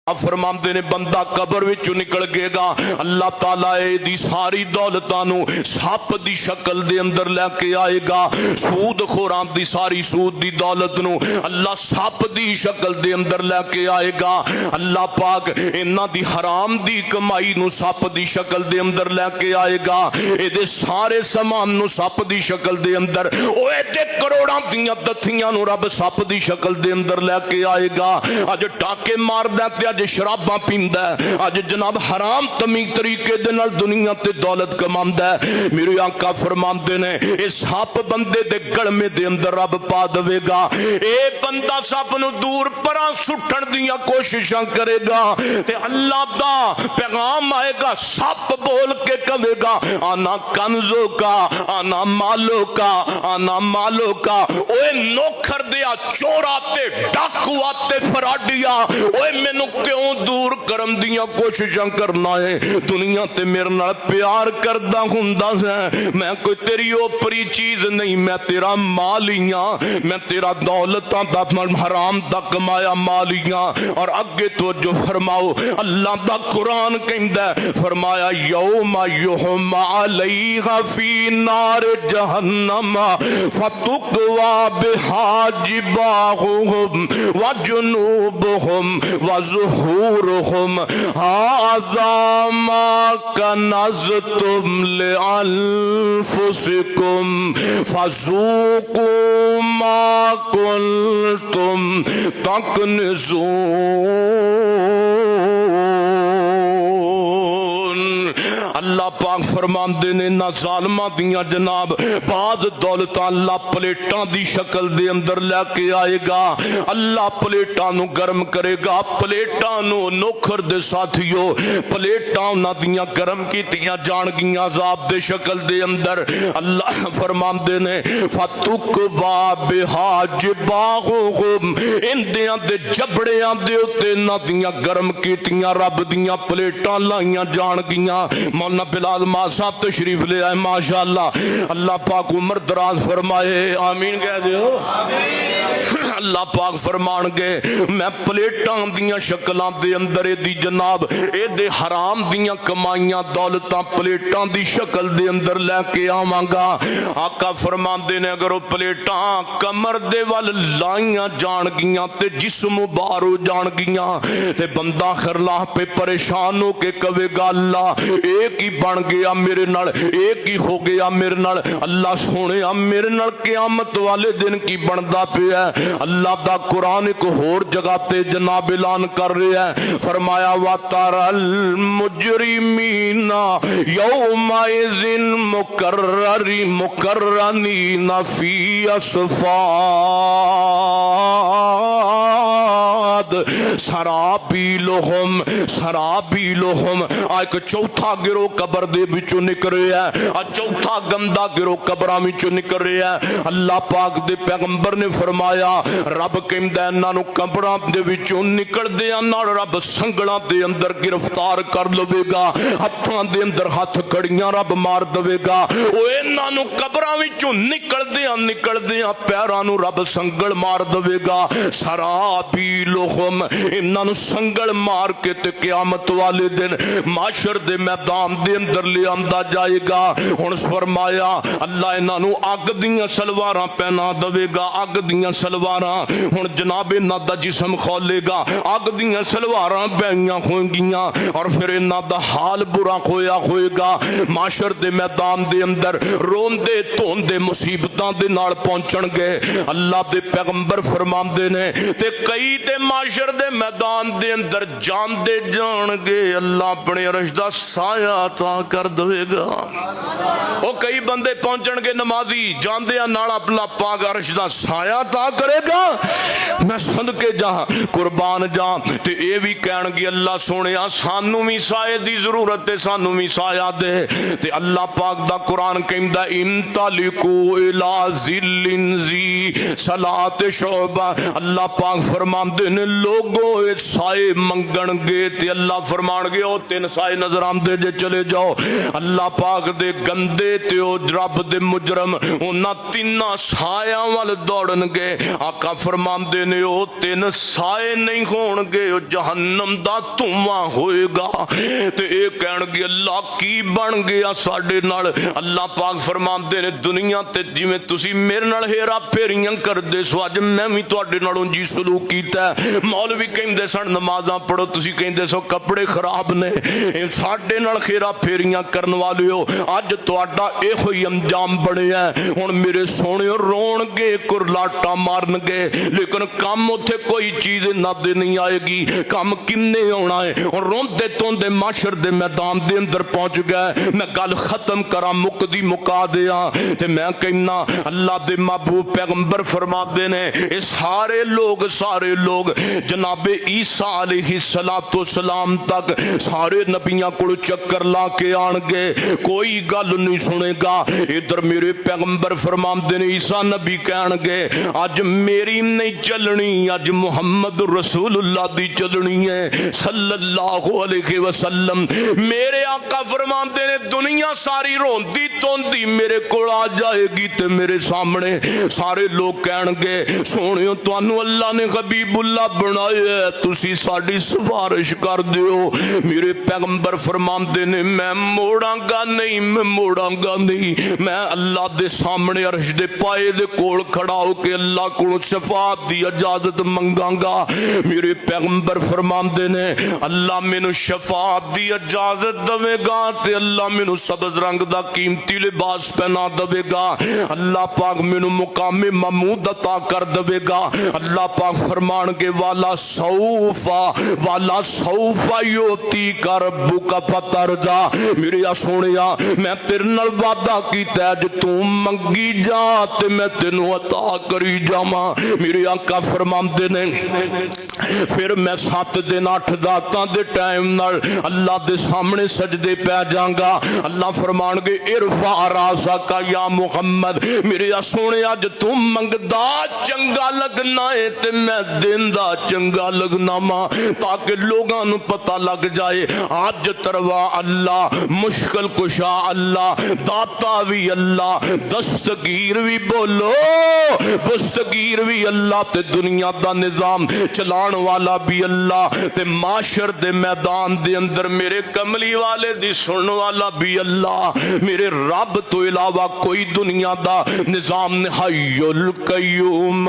फरमाते ने बंदा कबर विचों निकल गेगा, अल्लाह ताला दी सारी दौलतां सप दी शक्ल दे अंदर लैके आएगा। सूद खोरां दी सारी सूद दी दौलत नू अल्लाह सप दी शक्ल दे अंदर लैके आएगा। अल्लाह पाक इन्हां दी हराम दी कमाई नू सप दी शक्ल दे अंदर लैके आएगा। इहदे सारे समान नू सप दी शक्ल दे अंदर, ओए ते करोड़ां दियां दथियां नू रब सप दी शक्ल दे अंदर लैके आएगा। अज टाके मारदा ते अज शराबां पींदा, अज जनाब हराम तमीज तरीके दे नाल दुनिया ते दौलत कमांदा। मेरे आका फरमांदे ने इस सप बंदे दे गलमे दे अंदर रब पा देवेगा। ए बंदा सप नू दूर परां सुट्टण दियां कोशिशां करेगा ते अल्लाह दा पैगाम आएगा, सप बोल के कहेगा आना कंजो का, आना मालो का, आना मालो का। ओए नौकर दिया, चोरा ते डाकुआ ते फराडिया, ओए मैनू क्यों दूर करन दियां कोशिशां करना है? दुनिया ते मेरे नाल प्यार करदा हुंदा है, मैं कोई तेरी ओपरी चीज नहीं, मैं तेरा मालिया, मैं तेरा दौलतां दा हराम दा कमाया मालिया। और अगे तो जो फरमाओ अल्लाह दा कुरान कहंदा, फरमाया यौमा युहमा अलैहा फी नार जहन्नम फतुकवा बिहा जिबाहुहुम व जुनूबुहुम व ज़ुहूरुहुम हाज़ा मा कनज़्तुम लिअन्फुसिकुम फ़ज़ूक़ू मा कुन्तुम तकनिज़ून। अल्लाह पाक फरमांदे ने ना ज़ालिमां दियां जनाब बाज दौलतां अल्लाह प्लेटां दी शक्ल दे अंदर लैके आएगा। अल्लाह प्लेटां नू गर्म करेगा। प्लेटां नू नौकर दे साथियों, प्लेटां उन्हां दियां गर्म कीतियां जाणगियां अज़ाब दे शक्ल दे अंदर। अल्लाह फरमांदे ने फतुकवा बिहा जिबाहुहुम, इंदियां दे जबड़ियां दे उत्ते इन्हां दियां गर्म कीतियां रब दियां प्लेटां लाइयां जाणगियां। मौलाना बिलाल मां साहब तशरीफ ले आए माशाअल्लाह। अल्लाह पाक उम्र दराज फरमाए, आमीन कह दियो। अल्लाह पाक फरमाणगे मैं प्लेटां दियां शक्लां दे अंदर दी जनाब एदे हराम दियां कमाइयां दौलतां प्लेटां दी शक्ल दे अंदर लैके आवांगा। आका फरमांदे ने अगर वो प्लेटां कमर दे वल लाइयां जान गियां ते जिस्म बाहर हो जान गियां ते बंदा खरला पे परेशान हो के कवेगा अल्लाह एक ही बन गया मेरे नाल, एक ही हो गया मेरे नाल। अल्लाह सोने मेरे नाल क़यामत वाले दिन की बनदा पिया। अल्लाह दा कुरान एक होर जगह ते जनाब ऐलान कर रहा है, फरमाया वतरल मुजरिमीना यौमाइज़िन मुकर्रनीना फी अस्फाद सराबीलुहुम। एक चौथा गिरोह कबर दे विचों निकल रहा है, चौथा गंदा गिरोह कबरां विचों निकल रहा है। अल्लाह पाक दे पैगंबर ने फरमाया रब कहंदा इन्हां नूं कबरां दे विचों निकलदियां नाल रब संगलां दे अंदर गिरफ्तार कर लवेगा, हत्थां दे अंदर हथ कड़ियां रब मार देवेगा। ओ इन्हां नूं कबरां विचों निकलदियां पैरां नूं रब संगल मार देवेगा। सराबीलुहुम, इन्हां नूं संगल मार के ते क़यामत वाले दिन माशर दे मैदान दे अंदर ले आंदा जाएगा। हुण फरमाया अल्लाह इन्हां नूं अग दीयां सलवारां पहना देवेगा, अग दीयां सलवारां। हुण जनाब इन्हां दा जिस्म खोलेगा, अग दीयां सलवारां पैणियां होंगियां और फिर इन्हां दा हाल बुरा होया होएगा। माशर दे मैदान दे अंदर रोंदे धोंदे मुसीबतां दे नाल पहुंचणगे। अल्लाह दे पैगंबर फरमांदे ने ते कई ते माशर दे मैदान दे अंदर जांदे जाणगे अल्लाह अपने अरश दा साया अता कर देवेगा। ओ कई बंदे पहुंचणगे नमाजी जांदे नाल अपना पाक अरश दा साया अता करेगा। मैं सदके जा कुर्बान जा ते ये भी कहणगे अल्लाह सोनिया सानू भी साए दी जरूरत है, सानू भी साया दे। ते अल्लाह पाक दा कुरान कहंदा इंतलिकू इला ज़िल्लिन ज़ी सलात शोबा। अल्लाह पाक फरमांदे ने लोगो साए मंगण गे ते अल्लाह फरमान गए ओ 3 साए नजर आंदे जे चले जाओ अल्लाह पाक दे गंदे ते ओ रब दे मुजरम उन्हां 3 सायां वल दौड़नगे। आका फरमांदे ने ओ 3 साए नहीं होणगे ओ जहन्नम दा धुआं होएगा। ते ए कहणगे अल्लाह की बन गया साडे नाल। अल्लाह पाक फरमांदे ने दुनिया ते जिवें तुसी मेरे नाल हेरा फेरियां करदे सो अज मैं भी तुहाडे नाल उंज ही सलूक कीता। मौलवी कहंदे सन नमाज़ां पढ़ो तुसी कहंदे सो कपड़े खराब ने। साडे नाल हेरा फेरियां करन वालिओ अज तुहाडा इहो ही अंजाम बणिआ। हुण मेरे सोहणिओ रोणगे कुरलाटा मारनगे लेकिन कम उत्थे कोई चीज़ इन्हां दे नहीं आएगी। कम किन्ने आउणा है। हुण रोंदे धोंदे माशर दे मैदान दे अंदर पहुंच गए। मैं गल खत्म करा मुकदी मुका दिया ते मैं कहना अल्लाह दे महबूब पैगंबर फरमाते ने ये सारे लोग जनाबे ईसा अलैहिस्सलातु वस्सलाम तक सारे नबियां को चक्कर ला के आणगे कोई गल नहीं सुनेगा। इधर मेरे पैगंबर फरमाते ने ईसा नबी कहणगे अज मेरी नहीं चलनी अज मुहम्मद रसूलुल्लाह दी चलनी है सल्लल्लाहु अलैहि वसल्लम। मेरे आका फरमाते ने दुनिया सारी रोंदी तोंदी मेरे कोल आ जाएगी ते मेरे सामने सारे लोग कहणगे सोहणियो तुहानू अल्लाह ने हबीबुल्लाह बनाया तुसी साडी सिफारिश कर दिओ। मेरे पैगंबर फरमाते ने मैं मोड़ांगा नहीं मैं अल्लाह दे सामने अर्श दे पाए दे कोल खड़ा होके अल्लाह को शफाअत दी इजाजत मंगांगा। मेरे पैगंबर फरमाते ने अल्लाह मैनू शफाअत दी इजाजत देवेगा ते अल्लाह मैनू सब्ज रंग दा कीमती लिबास पहना देवेगा। अल्लाह पाक मैनू मुकामे महमूद अता कर देवेगा। अल्लाह पाक फरमानगे वाला सौफा योती का रब्बुका फतरजा। मेरे सोहणिया मैं तेरे नाल वादा कीता जे तू मंगी जा ते मैं तेनू अता करी जावां। मेरे आका फरमांदे ने फिर मैं 7 दिन 8 रातां दे टाइम नाल अल्लाह दे सामने सजदे पै जांगा। अल्लाह फरमानगे इरफा रासा या मुहम्मद। मेरे सोहणे अज तू मंगदा चंगा लगना है ते मैं देंदा चंगा लगना वा ताकि लोगां नू पता लग जाए अज तरवा अल्लाह मुश्किल कुशा अल्लाह दाता भी अल्लाह दस्तगीर भी बोलो दस्तगीर भी अल्लाह ते दुनिया दा निजाम चलाण वाला भी अल्लाह ते माशर दे मैदान दे अंदर मेरे कमली वाले दी सुनने वाला भी अल्लाह। मेरे रब तो इलावा कोई दुनिया दा निजाम नहीं। हय्युल कय्यूम